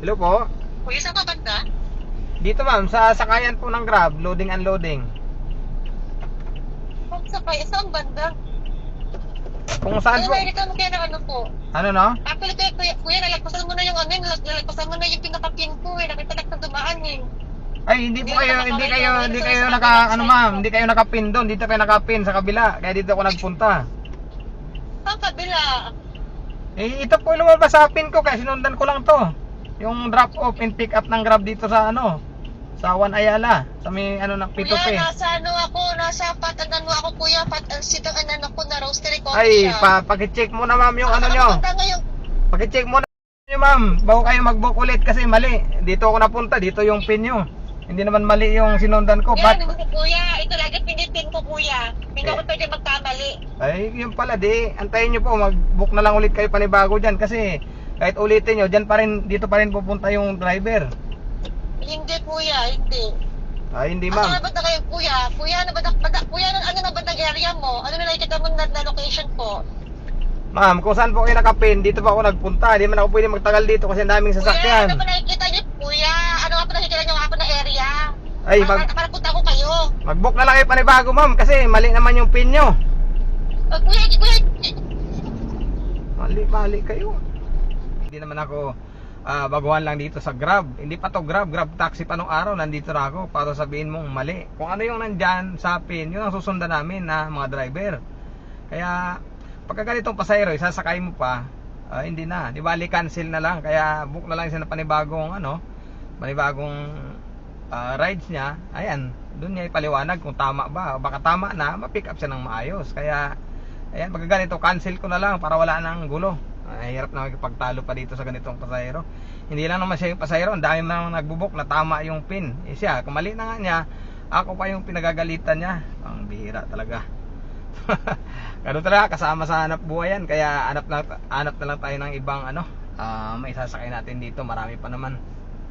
Hello po. Kuya, saan ka banda? Dito ma'am, sa sakayan po ng Grab, loading unloading. Saan banda? Kung saan Ano po? nakikita mo kaya ng ano po? Ano no? Actually, kuya, nalagpasan mo na yung ano, nalagpasan mo na yung pinaka-pin ko eh. Nakita na dumaan eh. Ay, hindi kayo naka, ano ma'am, hindi kayo nakapin doon, dito kayo nakapin sa kabila. Kaya dito ako nagpunta. Saan kabila? Eh, ito po lumabas sa pin ko, kaya sinundan ko lang to. Yung drop off and pick up ng Grab dito sa ano, sa Juan Ayala, sa may ano ng P2P. Kuya, nasa patanan mo ako kuya, sitang anan ako na roastery coffee Ay, siya. paki-check mo na ma'am yung ano nyo. Ngayon, Paki-check mo na nyo ma'am, bago kayo mag-book ulit kasi mali. Dito ako napunta, dito yung pin nyo. Hindi naman mali yung sinundan ko. kuya, ito lagi pinitin ko kuya. Hindi ako pwede magkamali. Ay, yun pala, di. Antayin nyo po, mag-book na lang ulit kayo panibago dyan. Kasi, kahit ulitin nyo, dyan pa rin, dito pa rin pupunta yung driver. Hindi kuya, hindi. Ay, hindi Ano ma'am. na ba na kayo kuya? Kuya, ano na ba na area mo? Ano na nakikita mo na location po? Ma'am, kung saan po kayo nakapin, dito pa ako nagpunta. Di man ako pwede magtagal dito kasi ang daming Kuya, sasakyan. ano ba nakikita niyo kuya? Ano nga pa nakikita niyo ako na area? Ay, para punta ko kayo. mag-book na lang kayo panibago ma'am kasi mali naman yung pin nyo. Kuya, Mali kayo. Hindi naman ako baguhan lang dito sa Grab. Hindi pa to Grab taxi pa nung araw. Nandito na ako para sabihin mong mali. Kung ano yung nandyan sa pin, yun ang susundan namin na mga driver. Kaya pagka ganitong pasahero, isasakay mo pa, hindi na. Di ba, cancel na lang. Kaya book na lang siya ng panibagong rides niya. Ayan, doon niya ipaliwanag kung tama ba. Baka tama na, ma-pick up siya ng maayos. Kaya ayan, pagka ganito, cancel ko na lang para wala nang gulo. Hirap na magpagtalo pa dito sa ganitong pasahero. Hindi lang naman siya yung pasahero, ang dami naman nagbubuk na tama yung pin. Siya, kung mali na nga niya, ako pa yung pinagagalitan niya. Ang bihira talaga. Ganun talaga, kasama sa hanap buhay yan. Kaya hanap na lang tayo ng ibang may sasakay natin dito. Marami pa naman.